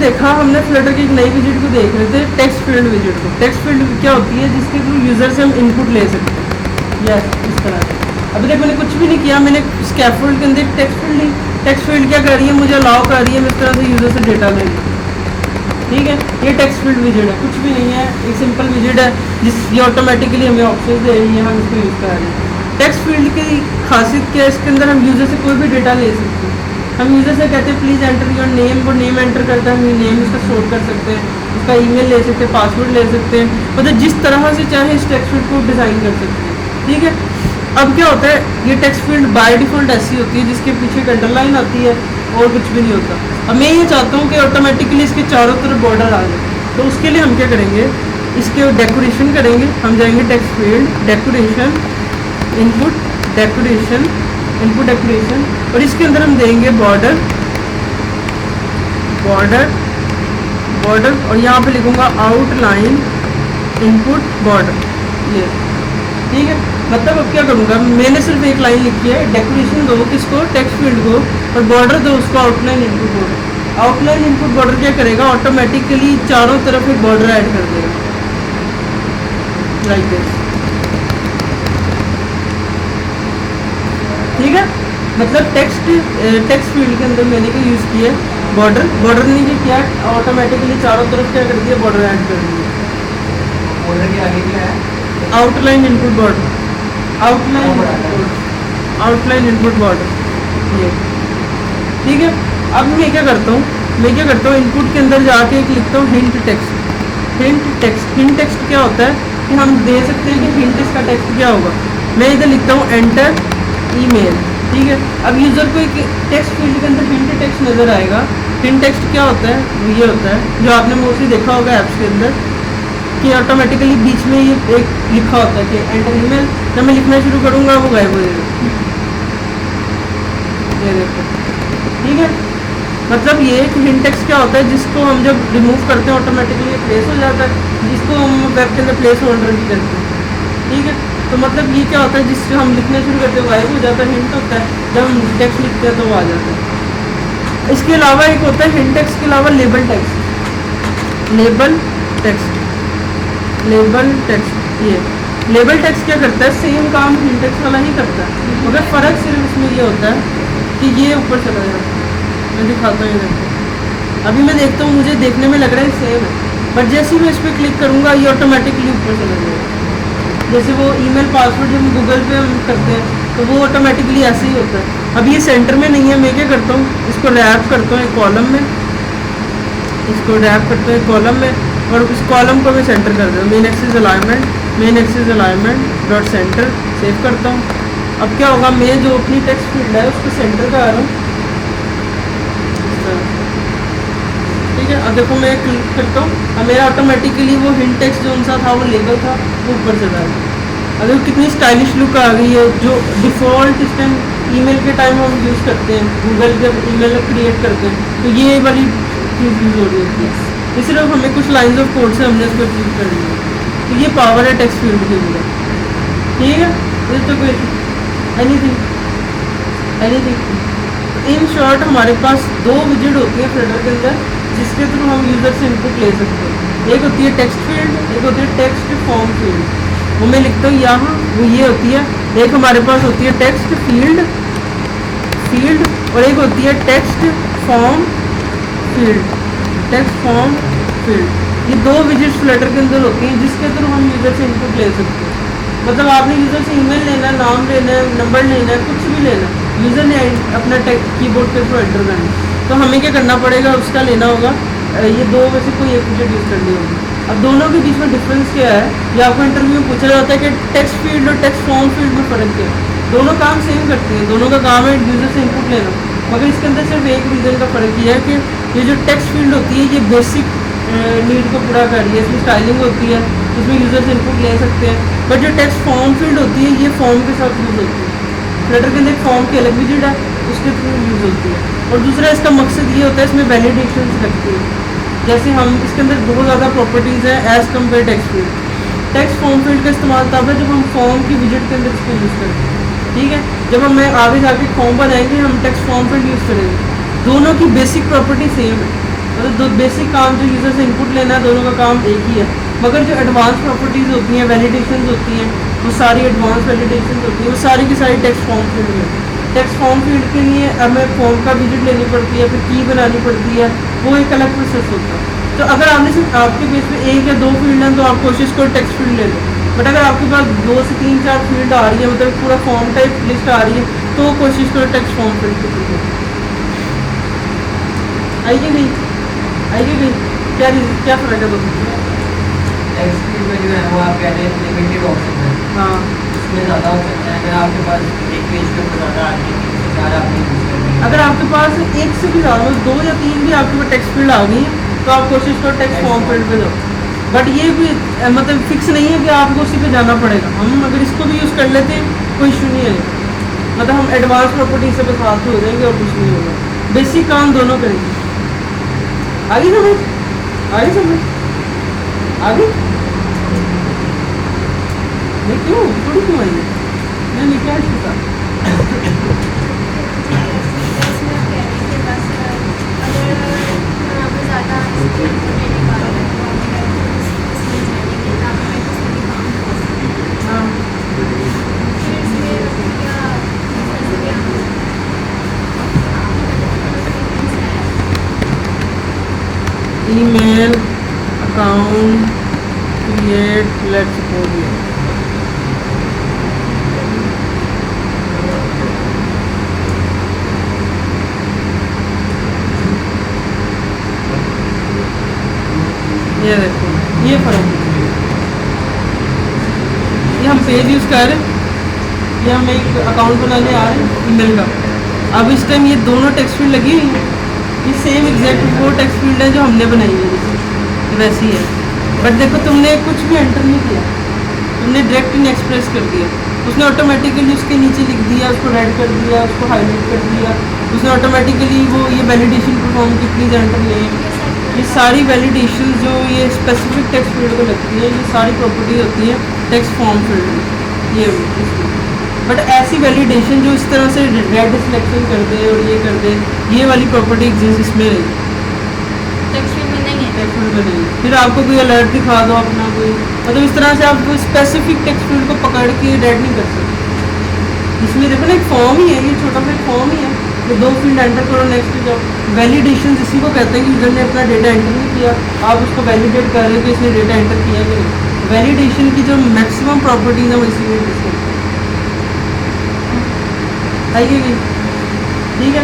देखा हमने फ्लटर की एक नई विजिट को देख रहे थे, टेक्स्ट फील्ड विजिट को। टेक्स्ट फील्ड क्या होती है, जिसके थ्रू यूज़र से हम इनपुट ले सकते हैं। यस, इस तरह से। अभी तक मैंने कुछ भी नहीं किया, मैंने स्कैफोल्ड के अंदर टेक्स्ट फील्ड ली। टेक्स्ट फील्ड क्या कर रही है, मुझे अलाउ कर रही है इस तरह से यूज़र से डेटा लेने। ठीक है, ये टेक्स्ट फील्ड विजिट है, कुछ भी नहीं है, एक सिंपल विजिट है जिस ये ऑटोमेटिकली हमें ऑप्शन दे रही है, हम इसको यूज़ कर रहे हैं। टेक्स्ट फील्ड की खासियत क्या है, इसके अंदर हम यूज़र से कोई भी डेटा ले सकते हैं। हम यूज़र से कहते हैं प्लीज़ एंटर योर नेम, वो नेम एंटर करता है, हम नेम इसका स्टोर कर सकते हैं, उसका ईमेल ले सकते हैं, पासवर्ड ले सकते हैं, मतलब जिस तरह से चाहे इस टेक्स्ट फील्ड को डिज़ाइन कर सकते हैं। ठीक है, अब क्या होता है, ये टेक्स्ट फील्ड बाय डिफ़ॉल्ट ऐसी होती है जिसके पीछे एक अंडरलाइन आती है और कुछ भी नहीं होता। अब मैं ये चाहता हूँ कि ऑटोमेटिकली इसके चारों तरफ बॉर्डर आ जाए, तो उसके लिए हम क्या करेंगे, इसके डेकोरेशन करेंगे। हम जाएंगे text field, decoration, input, decoration, input decoration, और इसके अंदर हम देंगे बॉर्डर, बॉर्डर, बॉर्डर, और यहाँ पे लिखूँगा आउटलाइन इनपुट बॉर्डर। ये ठीक है, मतलब अब क्या करूँगा, मैंने सिर्फ एक लाइन लिखी है, डेकोरेशन दो किसको, टेक्स्ट फील्ड को, और बॉर्डर दो उसको outline input border. Outline input border क्या करेगा, ऑटोमेटिकली चारों तरफ एक बॉर्डर ऐड कर देगा, लाइक दिस। ठीक है, मतलब टेक्स्ट फील्ड के अंदर मैंने क्या यूज़ किया, बॉर्डर, बॉर्डर ने ये किया ऑटोमेटिकली चारों तरफ क्या कर दिया, बॉर्डर ऐड कर दिया। बॉर्डर के आगे क्या है, outline input border, outline input border, ये ठीक है। अब मैं क्या करता हूँ, इनपुट के अंदर जाके एक लिखता हूँ hint text. Hint text, hint text क्या होता है कि हम दे सकते हैं कि हिंट इसका टेक्स्ट क्या होगा। मैं इधर लिखता हूँ एंटर ईमेल। ठीक है, अब यूज़र को एक टेक्स्ट फील्ड के अंदर हिंट टेक्स्ट नज़र आएगा। हिंट टेक्स्ट क्या होता है, वो ये होता है जो आपने मोस्टली देखा होगा ऐप्स के अंदर कि ऑटोमेटिकली बीच में ये एक लिखा होता है कि एंटर ईमेल। जब मैं लिखना शुरू करूँगा वो गायब हो जाएगा, ये देखो। ठीक है, मतलब ये कि हिंट टेक्स्ट क्या होता है, जिसको हम जब रिमूव करते हैं ऑटोमेटिकली प्लेस हो जाता है, जिसको हम वेब के अंदर प्लेस होल्डर भी करते हैं। ठीक है, तो मतलब ये क्या होता है, जिससे हम लिखना शुरू करते हैं गायब हो जाता है, हिंट होता है, जब हम टेक्स्ट लिखते हैं तो वो आ जाता है। इसके अलावा एक होता है हिंट टेक्स्ट के अलावा label text, label text, label text. ये लेबल टेक्स्ट क्या करता है, सेम काम हिंट टेक्स्ट वाला ही करता है, मगर फ़र्क सिर्फ इसमें ये होता है कि ये ऊपर चला जाता है। मैं दिखाता हूँ, ये देखो, अभी मैं देखता हूँ मुझे देखने में लग रहा है सेम है, बट जैसे ही मैं इस पर क्लिक करूँगा ये ऑटोमेटिकली ऊपर चला जाएगा। जैसे वो ईमेल पासवर्ड जब गूगल पे हम करते हैं तो वो ऑटोमेटिकली ऐसे ही होता है। अब ये सेंटर में नहीं है, मैं क्या करता हूँ, इसको रैप करता हूँ एक कॉलम में, इसको रैप करता हूँ एक कॉलम में, और उस कॉलम को मैं सेंटर कर देता हूँ। Main axis alignment, main axis alignment dot centre, save करता हूँ। अब क्या होगा, मैं जो अपनी टेक्स्ट फील्ड है उसको सेंटर का आ रहा हूँ। ठीक है, अब देखो मैं क्लिक करता हूँ, अब मेरा ऑटोमेटिकली वो हिंट टेक्स्ट जो उनसा था, वो लेबल था, वो ऊपर चला गया। अगर कितनी स्टाइलिश लुक आ गई है, जो डिफ़ॉल्ट इस टाइम ईमेल के टाइम हम यूज़ करते हैं, गूगल जब ईमेल क्रिएट करते हैं तो ये वाली चीज़ यूज़ हो रही होती है। ये सिर्फ हमें कुछ लाइन्स ऑफ कोड से हमने इसको अचीव कर लिया, तो ये पावर है टेक्स्ट फील्ड के अंदर। ठीक है, इस तो कोई एनीथिंग इन शॉर्ट हमारे पास दो विजिट होती है फ्लटर के अंदर, जिसके थ्रू हम यूज़र से इनपुट ले सकते हैं। एक होती है टेक्स्ट फील्ड, एक होती है टेक्स्ट फॉर्म फील्ड। वो मैं लिखता हूँ यहाँ, वो ये होती है। एक हमारे पास होती है टेक्स्ट फील्ड, और एक होती है text form field, text form field. ये दो विजिट्स फ्लटर के अंदर होती हैं जिसके थ्रू हम यूज़र से इनपुट ले सकते हैं। मतलब आपने यूज़र से ईमेल लेना है, नाम लेना है, नंबर लेना है, कुछ भी लेना है, यूज़र ने अपना कीबोर्ड के थ्रू एंटर करना है, तो हमें क्या करना पड़ेगा, उसका लेना होगा। ये दो में से कोई एक विजिट यूज़ करनी होगी। अब दोनों के बीच में डिफरेंस क्या है, ये आपको इंटरव्यू में पूछा जाता है कि टेक्स्ट फील्ड और टेक्स्ट फॉर्म फील्ड में फ़र्क क्या है। दोनों काम सेम करते हैं, दोनों का काम है यूज़र से इनपुट लेना, मगर इसके अंदर सिर्फ एक रीज़न का फ़र्क ये है कि ये जो टेक्स्ट फील्ड होती है ये बेसिक नीड को पूरा कर रही है, इसमें स्टाइलिंग होती है, इसमें यूज़र से इनपुट ले सकते हैं। बट जो टेक्स्ट फॉर्म फील्ड होती है ये फॉर्म के साथ यूज़ होती है। फ्लटर के अंदर एक फॉर्म की अलग विजिट है, उसके थ्रू यूज़ होती है। और दूसरा इसका मकसद ये होता है, इसमें वैलिडेशन रखती है। जैसे हम इसके अंदर बहुत ज़्यादा प्रॉपर्टीज़ हैं as compare text field. Text form field का इस्तेमाल तब है जब हम फॉर्म की विजिट के अंदर इसको यूज़ करते हैं। ठीक है, जब हम आगे जाके फॉर्म बनाएंगे हम टेक्स्ट फॉर्म फील्ड यूज़ करेंगे। दोनों की बेसिक प्रॉपर्टी सेम है, मतलब दो बेसिक काम जो यूज़र से इनपुट लेना है दोनों का काम एक ही है, मगर जो एडवांस प्रॉपर्टीज़ होती हैं, वैलिडेशन होती हैं, वो सारी एडवांस वैलिडेशन होती हैं, वो सारी की सारी टेक्स्ट फॉर्म फील्ड में। टेक्स्ट फॉर्म फील्ड के लिए हमें फॉर्म का विजिट लेनी पड़ती है, फिर की बनानी पड़ती है, वो एक अलग प्रोसेस होता है। तो अगर आपने सिर्फ आपके बेस पे एक या दो फील्ड हैं तो आप कोशिश करो टेक्स्ट फील्ड ले लो, बट अगर आपके पास 2 से 3 4 फील्ड आ रही है, मतलब पूरा फॉर्म टाइप लिस्ट आ रही है, तो कोशिश करो टेक्स्ट फॉर्म फील्ड के थ्रू। आइए नहीं आइए नहीं, क्या फ़र्क है दोस्तों? टेक्स्ट फील्ड में जो है वो आप कह रहे हैं लिमिटेड ऑप्शन है, हाँ उसमें ज़्यादा हो सकता है। अगर आपके पास एक पेज के ऊपर ज़्यादा आ रही है, 3 से 4 आपने यूज़ करनी है। अगर आपके पास एक से भी ज़्यादा 2 या 3 भी आपके पास टेक्स्ट फील्ड आ गई है तो आप कोशिश करो टेक्स्ट फॉर्म फील्ड पे जाओ, बट ये भी मतलब फिक्स नहीं है कि आपको उसी पे जाना पड़ेगा। हम अगर इसको भी यूज़ कर लेते हैं कोई इशू नहीं है, मतलब हम एडवांस प्रॉपर्टी से बस हाथ हो जाएंगे और कुछ नहीं होगा, बेसिक काम दोनों करेंगे। आगे समझ आगे समझ आगे मैं क्यों थोड़ी क्यों आई मैं क्या छूटा email account create let's suppose you ये देखो ये फर्क है। ये हम पेज यूज़ कर रहे हैं, ये हम एक अकाउंट बनाने आ रहे हैं ईमेल का। अब इस टाइम ये दोनों टेक्स्ट फील्ड लगी हुई हैं, ये सेम एग्जैक्ट वो टेक्स्ट फील्ड है जो हमने बनाई है, जैसे वैसी है, बट देखो तुमने कुछ भी एंटर नहीं किया, तुमने डायरेक्ट इन एक्सप्रेस कर दिया, उसने ऑटोमेटिकली उसके नीचे लिख दिया, उसको रेड कर दिया, उसको हाईलाइट कर दिया, उसने ऑटोमेटिकली वो ये वैलिडेशन परफॉर्म की प्लीज़ एंटर लें। ये सारी वैलिडेशन जो ये स्पेसिफिक टेक्स्ट फील्ड को लगती है, ये सारी प्रॉपर्टीज होती है टेक्स्ट फॉर्म फील्ड में, ये बट ऐसी वैलिडेशन जो इस तरह से रेड सिलेक्शन कर दे और ये कर दे, ये वाली प्रॉपर्टी एग्जिस्ट इसमें नहीं, टेक्स्ट फील्ड में नहीं है। टेक्स्ट फील्ड में नहीं। फिर आपको कोई अलर्ट दिखा दो अपना कोई, मतलब इस तरह से आप कोई स्पेसिफिक टेक्स्ट फील्ड को पकड़ के रेड नहीं कर सकते। इसमें देखो ना एक फॉर्म ही है, ये छोटा सा एक फॉर्म ही है, तो 2 फील्ड एंटर करो, नेक्स्ट जाओ। वैलिडेशन इसी को कहते हैं कि यूजर ने अपना डेटा एंटर नहीं किया, आप उसको वैलिडेट कर रहे हो कि इसने डेटा एंटर किया कि नहीं। वैलिडेशन की जो मैक्सिमम प्रॉपर्टीज है वो इसी में डिस्कस आइए भी, ठीक है।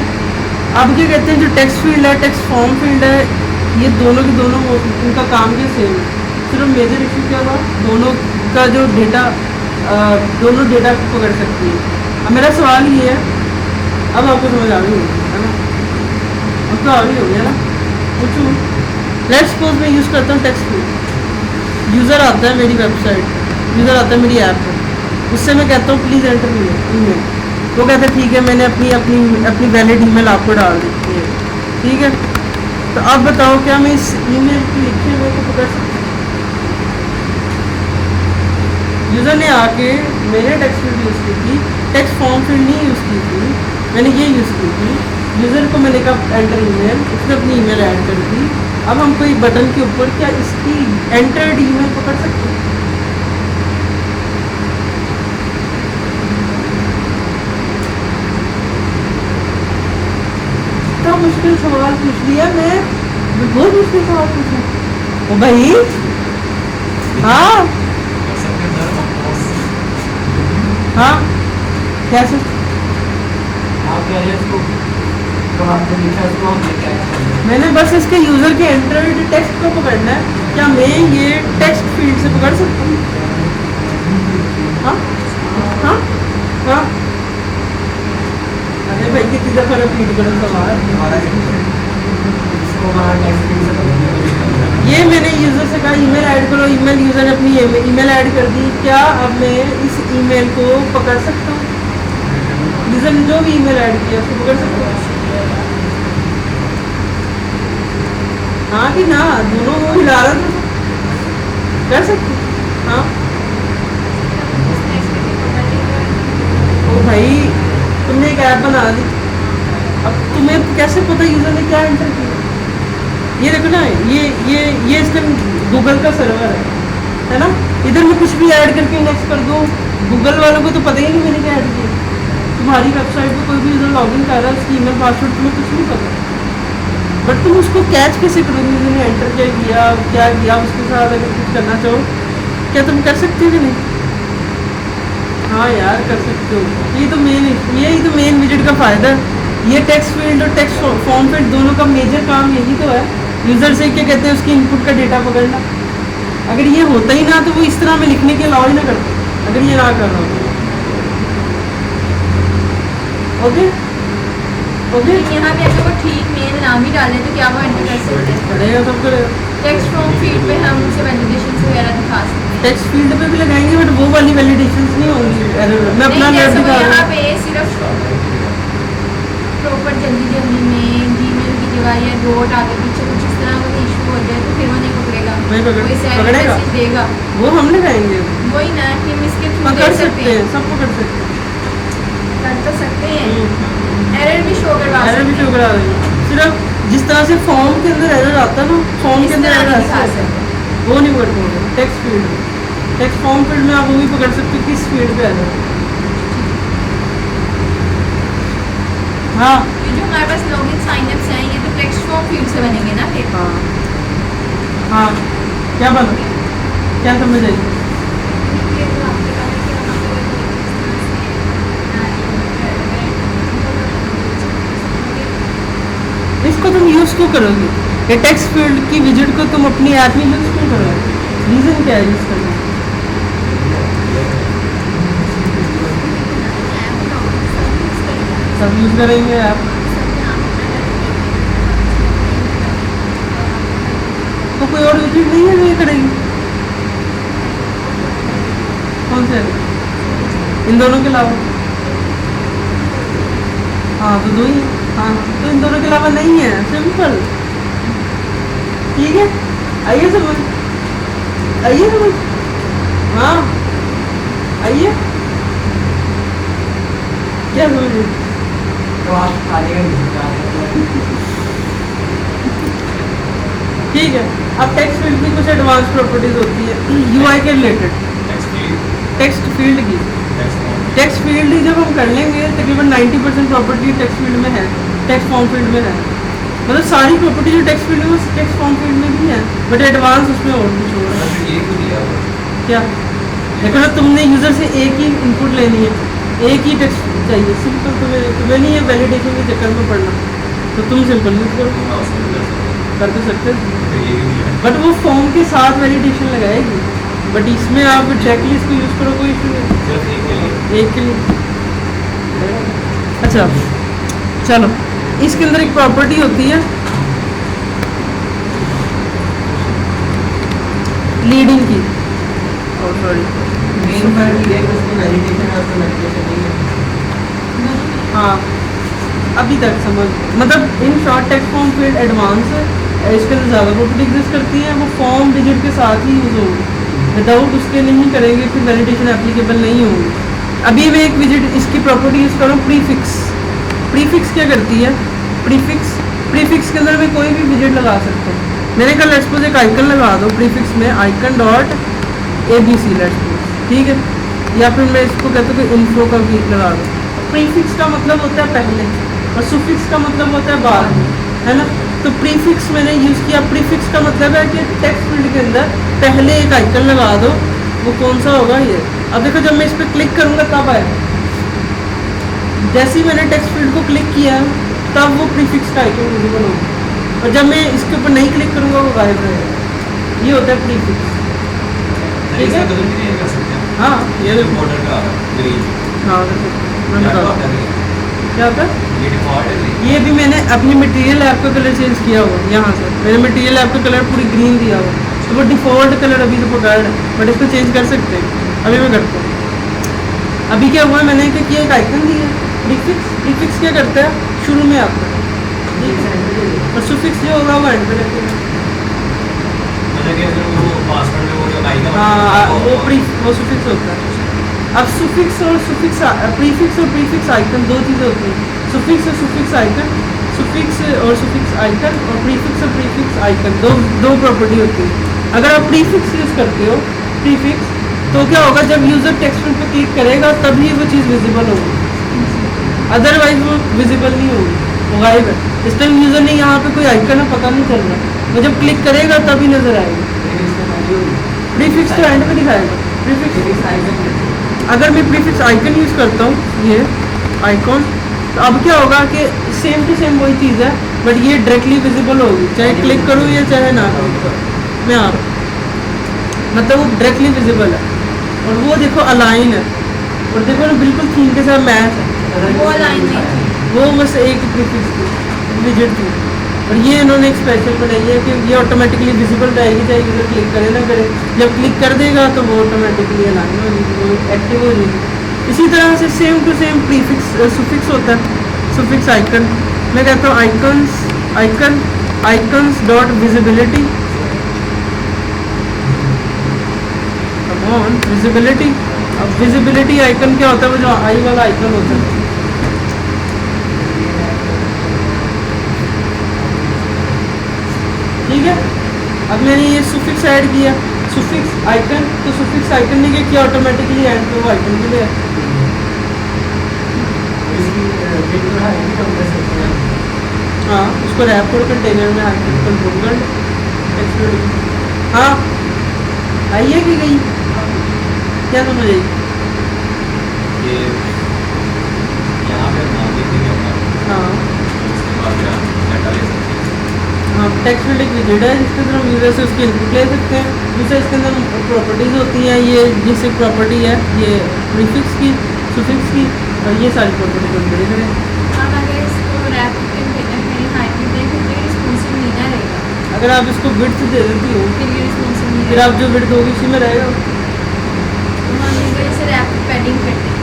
अब क्या कहते हैं जो टेक्स्ट फील्ड है, टेक्स्ट फॉर्म फील्ड है, ये दोनों के दोनों उनका काम क्या सेम है, सिर्फ मेजर इशू क्या हुआ, दोनों का जो डेटा दोनों डेटा पकड़ सकती है। अब मेरा सवाल ये है, अब आपको समझ आ गई होगी है ना, अब तो आ गई होगी है ना। पूछूँ, लेट्स सपोज मैं यूज़ करता हूँ टेक्स्ट फील्ड, यूज़र आता है मेरी वेबसाइट, यूज़र आता है मेरी ऐप पर, उससे मैं कहता हूँ प्लीज़ एंटर ईमेल, वो कहते हैं ठीक है मैंने अपनी अपनी अपनी वैलिड ईमेल आपको डाल दी है, ठीक है। तो अब बताओ क्या मैं इस ईमेल के लिखे हुए को पकड़ सकता हूँ? यूज़र ने आके मैंने टेक्स्ट फील्ड यूज़ की थी, टेक्स्ट फॉर्म फील्ड नहीं यूज़ की थी, मैंने ये यूज़ की थी, यूज़र को मैंने कहा एंटर ईमेल, उसने अपनी ईमेल ऐड कर दी। अब हम कोई बटन के ऊपर क्या इसकी एंटर्ड ईमेल पकड़ सकते हैं? इतना मुश्किल सवाल पूछ लिया मैं, बहुत मुश्किल सवाल पूछा ओ भाई। हाँ हाँ कैसे आप कह रहे हैं इसको, तो आपने लिखा है उसको हम लेके आए। मैंने बस इसके यूजर के एंटर्ड टेक्स्ट को पकड़ना है, क्या मैं ये टेक्स्ट फील्ड से पकड़ सकता हूँ? हाँ हाँ हाँ, अरे भाई कितनी दफा रिपीट करो सवाल। हमारा इसको हमारा टेक्स्ट फील्ड से ये मैंने यूज़र से कहा ईमेल ऐड करो, ईमेल यूज़र ने अपनी ईमेल ऐड कर दी, क्या अब मैं इस ईमेल को पकड़ सकता हूँ? यूज़र ने जो भी ईमेल ऐड किया उसको पकड़ सकता हूँ? हाँ कि ना, दोनों वो हिला रहा था, कर सकते हाँ। ओ भाई तुमने एक ऐप बना दी, अब तुम्हें कैसे पता यूज़र ने क्या एंटर किया? ये देखो ना, ये इसका गूगल का सर्वर है ना। इधर मैं कुछ भी ऐड करके नेक्स्ट कर दूँ, गूगल वालों को तो पता ही नहीं मैंने क्या ऐड किया। तुम्हारी वेबसाइट पे कोई भी यूज़र लॉगिन कर रहा है, उसकी ईमेल पासवर्ड तुम्हें कुछ नहीं पता, बट तुम उसको कैच कैसे करोगे? यूज़र ने एंटर क्या किया उसके साथ अगर कुछ करना चाहो, क्या तुम कर सकते हो कि नहीं? हाँ यार कर सकते हो। यही तो मेन विजिट का फ़ायदा है। ये टेक्स्ट फील्ड और टेक्स्ट फॉर्म फील्ड दोनों का मेजर काम यही तो है, यूज़र से क्या कहते हैं उसकी इनपुट का डेटा पकड़ना। अगर ये होता ही ना तो वो इस तरह में लिखने के अलाउ ही ना करते, अगर ये ना कर रहा हो। ओके ओके, यहाँ भी अगर वो ठीक मेल नाम ही डालें तो क्या वो एंटर कर सकते हैं? पड़ेगा सब करेगा। टेक्स्ट फॉर्म फील्ड पे हम उसे वैलिडेशन वगैरह दिखा सकते हैं। टेक्स्ट फील्ड पे भी लगाएंगे बट वो वाली वैलिडेशंस नहीं होंगी एरर। मैं अपना नहीं, लैब जैसे वो दिखा रहा यहाँ हूँ। पे सिर्फ प्रॉपर जल्दी में जीमेल की जगह या डॉट आगे पीछे कुछ इस तरह का इशू हो जाए तो फिर वो नहीं पकड़ेगा, नहीं कोई सैड पकड़ेगा, मैसेज देगा। वो हम लगाएंगे। वही ना कि हम इसके थ्रू पकड़ देख सकते हैं, सब पकड़ सकते हैं। कर तो सकते हैं, एरर भी शो करवा एरर भी सकते शो हैं। करा देंगे। सिर्फ जिस तरह से फॉर्म के अंदर एरर आता है ना, फॉर्म इस के अंदर तरह एरर नहीं दिखा आता है, सकते। वो नहीं पकड़ पाओगे। टेक्स्ट फील्ड में, टेक्स्ट फॉर्म फील्ड में आप वो भी पकड़ सकते हो किस फील्ड पे एरर है। हाँ ये जो हमारे पास लॉगिन साइन अप्स हैं ये तो टेक्स्ट फॉर्म फील्ड से बनेंगे ना फिर। हाँ हाँ, क्या बना, क्या समझ आई? इसको तुम यूज़ क्यों करोगे? ये टेक्स्ट फील्ड की विजिट को तुम अपनी ऐप में यूज़ क्यों करोगे? रीज़न क्या है यूज़ करने का? सब यूज़ करेंगे ऐप, तो कोई और विजिट नहीं है जो ये करेगी? कौन से? इन दोनों के अलावा? हाँ तो दो ही हैं। हाँ तो इन दोनों के अलावा नहीं है, सिंपल। ठीक है, आइए समझ, आइए समझ। हाँ आइए, क्या समझ? तो आप खाली का ठीक है, अब टेक्स्ट फील्ड की कुछ एडवांस प्रॉपर्टीज होती है यूआई के रिलेटेड। टेक्स्ट फील्ड की, टेक्स्ट फील्ड जब हम कर लेंगे तकरीबन 90% प्रॉपर्टी टेक्स्ट फील्ड में है, टेक्स्ट फॉर्म फील्ड में है। मतलब सारी प्रॉपर्टी जो टेक्स्ट फील्ड में टेक्स्ट फॉर्म फील्ड में भी है, बट एडवांस उसमें और कुछ हो रहा है। क्या देखो ना, तुमने यूज़र से एक ही इनपुट लेनी है, एक ही टेक्स्ट चाहिए, सिंपल। तुम्हें नहीं है वैलिडेशन के चक्कर में पड़ना, तो तुम सिंपल यूज़ करो, कर तो सकते हो। बट वो फॉर्म के साथ वैलिडेशन लगाएगी, बट इसमें आप चेकलिस्ट को यूज़ करो, कोई इशू नहीं, एक के लिए। अच्छा चलो, इसके अंदर एक प्रॉपर्टी होती है लीडिंग की, और सॉरी मेन बात ये है कि उसमें वैलिडेशन और उसमें वैलिडेशन नहीं है। हाँ अभी तक समझ, मतलब in short text form field advance है, इसके अंदर ज़्यादा प्रॉपर्टी एग्जिस्ट करती है, वो फॉर्म डिजिट के साथ ही यूज़ होगी, विदाउट उसके नहीं करेंगे फिर वैलिडेशन एप्लीकेबल नहीं होगी। अभी मैं एक विजिट इसकी प्रॉपर्टी यूज़ करूँ, प्रीफिक्स। प्रीफिक्स क्या करती है? प्रीफिक्स के अंदर मैं कोई भी विजिट लगा सकता हूँ। मैंने कल लेट्स सपोज एक आइकन लगा दो प्रीफिक्स में, icon dot ABC let's suppose, ठीक है, या फिर मैं इसको कहता हूँ कि इन्फो का भी लगा दो। प्रीफिक्स का मतलब होता है पहले और सुफिक्स का मतलब होता है बाद में, है ना। तो प्रीफिक्स मैंने यूज़ किया। प्रीफिक्स का मतलब है कि टेक्स्ट फील्ड के अंदर पहले एक आइकन लगा दो, वो कौन सा होगा ये। अब देखो जब मैं इस पर क्लिक करूँगा तब आएगा, जैसे ही मैंने टेक्स्ट फील्ड को क्लिक किया तब वो प्रीफिक्स का आइकन विजिबल होगा, और जब मैं इसके ऊपर नहीं क्लिक करूँगा वो गायब रहेगा। ये होता है प्रीफिक्स, ठीक है। हाँ ये जो बॉर्डर का ग्रीन हाँ मैं बता रहा हूँ क्या होता है। ये डिफॉल्ट है ग्रीन। ये भी मैंने अपनी मटेरियल ऐप का कलर चेंज किया हुआ यहाँ से, मैंने मटेरियल ऐप का कलर पूरी ग्रीन दिया हुआ, तो वो डिफ़ॉल्ट कलर अभी तो पकड़ है, बट इसको चेंज कर सकते हैं। अभी मैं करता हूँ। अभी क्या हुआ, मैंने क्या किया, एक आइकन दिया प्रीफिक्स। प्रीफिक्स क्या करता है, शुरू में आता है, और सुफिक्स जो होगा वो एंड पे रखेगा। मतलब कि अगर वो पासवर्ड में वो जो आएगा हाँ वो सुफिक्स होता है। अब सुफिक्स और प्रीफिक्स आइकन दो चीज़ें होती हैं, सुफिक्स और सुफिक्स आइकन। सुफिक्स और सुफिक्स आइकन और प्रीफिक्स आइकन दो प्रॉपर्टी होती है। अगर आप प्रीफिक्स यूज़ करते हो, प्रीफिक्स, तो क्या होगा, जब यूज़र टेक्स्ट फील्ड पे क्लिक करेगा तभी वो चीज़ विजिबल होगी, अदरवाइज वो विजिबल नहीं होगी, वो गायब है। इस टाइम यूज़र ने यहाँ पे कोई आइकन है पता नहीं चल रहा, वो जब क्लिक करेगा तभी नज़र आएगा। प्रीफिक्स तो एंड में दिखाएगा। प्रीफिक्स अगर मैं प्रीफिक्स आइकन यूज़ करता हूँ, ये आइकॉन, तो अब क्या होगा कि सेम टू सेम वही चीज़ है, बट ये डायरेक्टली विजिबल होगी, चाहे क्लिक करूँ या चाहे ना क्लिक करूँ मैं यहाँ, मतलब वो डायरेक्टली विजिबल है। और वो देखो अलाइन है, और देखो ना बिल्कुल थीम के साथ मैच है, वो लाइन नहीं थी। वो बस एक ही प्रीफिक्स थी, विजिट थी। और ये इन्होंने एक स्पेशल बनाई है कि ये ऑटोमेटिकली विजिबल रहेगी, चाहे यूज़र क्लिक करे ना करे, जब क्लिक कर देगा तो वो ऑटोमेटिकली अलाइन हो जाएगी, वो एक्टिव हो जाएगी। इसी तरह से same to same prefix suffix होता है, सुफिक्स आइकन। मैं कहता हूँ आइकन्स डॉट विजिबिलिटी, विजिबिलिटी। अब विजिबिलिटी आइकन क्या होता है, वो जो आई वाला आइकन होता है, ठीक है। अब मैंने ये सुफिक्स ऐड किया, सुफिक्स आइकन, तो सुफिक्स आइकन ने क्या किया, ऑटोमेटिकली एंड पे वो आइकन भी गया। हाँ, उसको रैप करो कंटेनर में, आइकन कंट्रोल कर। हाँ आई है कि गई, क्या समझ आई? ये यहाँ पे नाम लिख देंगे अपना, हाँ उसके बाद क्या डाटा ले सकते हैं। हाँ, टेक्स्ट फील्ड एक विजेट है जिसके अंदर हम यूजर से उसकी इनपुट ले सकते हैं। दूसरा इसके अंदर प्रॉपर्टीज होती हैं, ये जिस एक प्रॉपर्टी है ये प्रीफिक्स की, सुफिक्स की, और ये सारी प्रॉपर्टी को बड़े करें। अब अगर इसको रैप कंटेनर में हाइट दें फिर ये रिस्पॉन्सिव नहीं ना रहेगा, अगर आप इसको विड्थ दे देती हो, फिर ये रिस्पॉन्सिव नहीं फिर आप जो विड्थ होगी उसी में रहेगा। तो मान लीजिए इसे रैप पैडिंग करते हैं,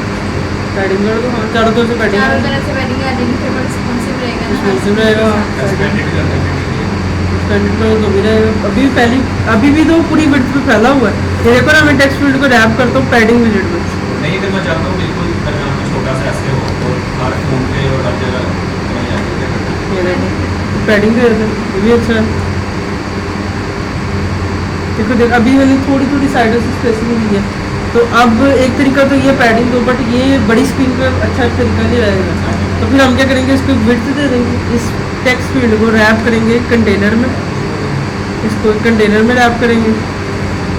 पैडिंग कर दो, हाँ चारों तरफ से पैडिंग चारों कर दो, तरफ से पैडिंग कर देंगे, फिर वो रिस्पॉन्सिव रहेगा ना, रिस्पॉन्सिव रहेगा। एक्सपेंडेड कर देंगे, एक्सपेंडेड करो तो भी रहेगा। अभी भी तो पूरी विड्थ पे फैला हुआ है। ये देखो ना, मैं टेक्स्ट फील्ड को रैप करता हूँ पैडिंग विजेट में, नहीं अगर मैं चाहता हूँ बिल्कुल दरमियान में छोटा सा ऐसे हो और हर फोन पे और हर जगह कहीं जाके क्या करना है। ये देखो पैडिंग दे देते हैं, ये भी अच्छा है। देखो अभी मैंने थोड़ी थोड़ी साइडों से स्पेसिंग दी है, तो अब एक तरीका तो ये पैडिंग दो, बट ये बड़ी स्क्रीन पे अच्छा तरीका नहीं रहेगा। तो फिर हम क्या करेंगे, इसको विड्थ दे देंगे, इस टेक्स्ट फील्ड को रैप करेंगे कंटेनर में, इसको कंटेनर में रैप करेंगे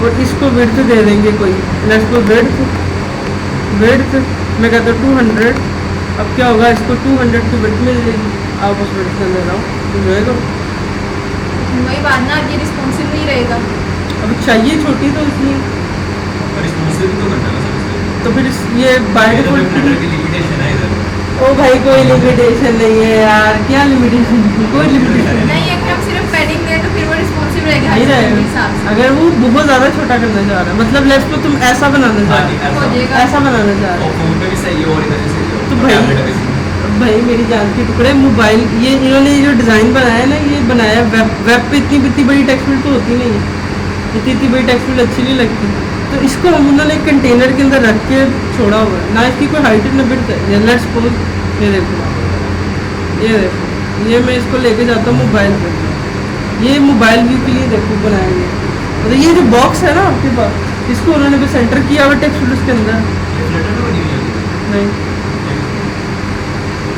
और इसको विड्थ दे देंगे कोई, लेट्स गो विड्थ मैं कहता हूँ 200। अब क्या होगा, इसको 200 की विड्थ मिल जाएगी, आप उस विड्थ के अंदर आओ तो जाएगा। वही बात ना, ये रिस्पॉन्सिव नहीं रहेगा। अब चाहिए छोटी तो इसलिए, और रिस्पॉन्सिव भी तो करना है ना सर इसलिए। तो फिर ये बाय ये तो डिफॉल्ट प्रिंटर की लिमिटेशन है इधर। ओ भाई कोई लिमिटेशन नहीं है यार, क्या लिमिटेशन, कोई लिमिटेशन नहीं, अगर हम सिर्फ पैडिंग दें तो फिर वो रिस्पॉन्सिव रहेगा नहीं हर के रहेगा। हिसाब से। अगर वो बहुत ज़्यादा छोटा करना चाह रहा है, मतलब लेफ्ट को तुम ऐसा बनाना चाह हाँ रहे जी, हो, हो ऐसा। जाएगा। ऐसा बनाना चाह रहे और फोन पे भी सही है और इधर भी सही है। तो और भाई- टैबलेट पे भी। हो। भाई मेरी जान के टुकड़े, मोबाइल ये इन्होंने जो डिज़ाइन बनाया है ना, ये बनाया वेब पे इतनी बड़ी टेक्स्ट फील्ड तो होती नहीं है, इतनी बड़ी टेक्स्ट फील्ड अच्छी नहीं लगती, तो इसको हम उन्होंने एक कंटेनर के अंदर रख के छोड़ा हुआ है ना, इसकी कोई हाइट न बिड्थ है। लेट्स सपोज ये देखो, ये मैं इसको लेके जाता हूँ मोबाइल पर, ये मोबाइल व्यू के लिए देखो बनाया गया। तो ये जो बॉक्स है ना आपके पास, इसको उन्होंने भी सेंटर किया हुआ टेक्स्ट फील्ड के अंदर, ये फ्लटर में बनी हुई है। नहीं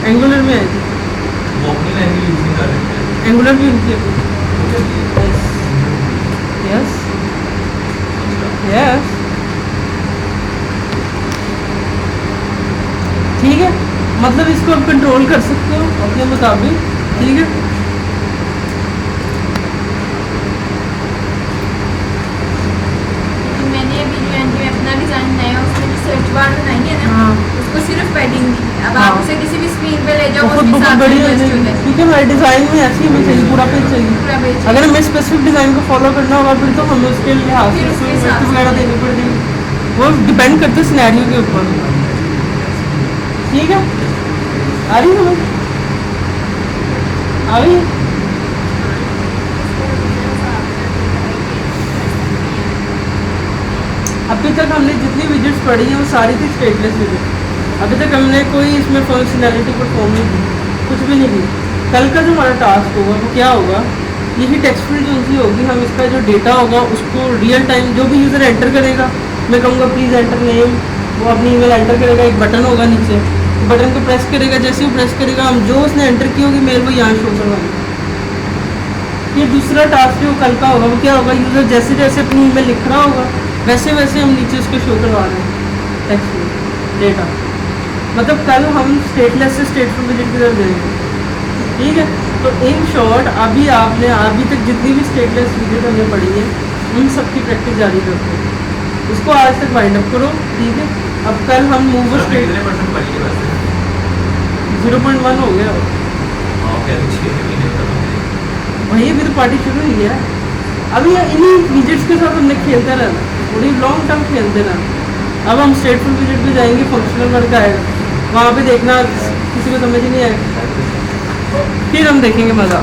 एंगुलर में आई थी, वो अपनी लैंग्वेज यूज नहीं कर रहे हैं। एंगुलर भी उनकी यस यस ठीक है, मतलब इसको आप कंट्रोल कर सकते हो अपने मुताबिक, ठीक है। तो मैंने अभी जो एनजी में अपना डिज़ाइन बनाया उसमें जो सर्च बार बनाई है ना, हाँ। उसको सिर्फ पैडिंग दी है। अब हाँ। आप उसे किसी भी स्क्रीन पे ले जाओ, बहुत उसके बहुत साथ बड़ी हो adjust हो जाएगी, जाएगी। क्योंकि हमारे डिज़ाइन में ऐसी हमें चाहिए, पूरा पेज चाहिए। पूरा पेज अगर हमें स्पेसिफिक डिज़ाइन को फॉलो करना होगा फिर तो हमें उसके लिहाज फिर से उसके उसमें हिसाब width से। वगैरह देनी पड़ेगी, वो डिपेंड करते हैं सिनेरियो के ऊपर, ठीक है। आ रही समझ, आ रही है? अभी तक हमने जितनी विजिट्स पढ़ी हैं वो सारी थी स्टेटलेस विजिट। अभी तक हमने कोई इसमें फंक्शनैलिटी परफॉर्म नहीं की, कुछ भी नहीं की। कल का जो हमारा टास्क होगा वो क्या होगा, यही टेक्स्ट फील्ड जो सी होगी, हम इसका जो डेटा होगा उसको रियल टाइम जो भी यूज़र एंटर करेगा, मैं कहूँगा प्लीज़ एंटर नेम, वो अपनी ईमेल एंटर करेगा, एक बटन होगा नीचे, बटन को प्रेस करेगा, जैसे वो प्रेस करेगा हम जो उसने एंटर की होगी मेल वो यहाँ शो करवाएंगे। ये दूसरा टास्क जो कल का होगा वो क्या होगा, यूज़र जैसे जैसे अपनी ईमेल लिख रहा होगा वैसे वैसे हम नीचे उसको शो करवा रहे हैं टेक्स्ट में डेटा। मतलब कल हम स्टेटलेस से स्टेटफुल विजिट की तरफ जाएंगे, ठीक है। तो इन शॉर्ट अभी आपने अभी तक जितनी भी स्टेटलेस विजिट हमने पढ़ी है उन सब की प्रैक्टिस जारी रखो, उसको आज तक वाइंड अप करो, ठीक है। अब कल हम मूव कितने स्टेट परसेंट पड़ी है वैसे? 0.1 हो गया हाँ, कह रहे 6 महीने खत्म हो गए। वही, अभी तो पार्टी शुरू हुई है। अभी इन्हीं विजिट्स के साथ हमने खेलते रहना, थोड़ी लॉन्ग टर्म खेलते रहना। अब हम स्टेटफुल विजिट पे जाएंगे, फंक्शनल वर्क आएगा, वहाँ पे देखना किसी को समझ ही नहीं आएगा, फिर हम देखेंगे मज़ा।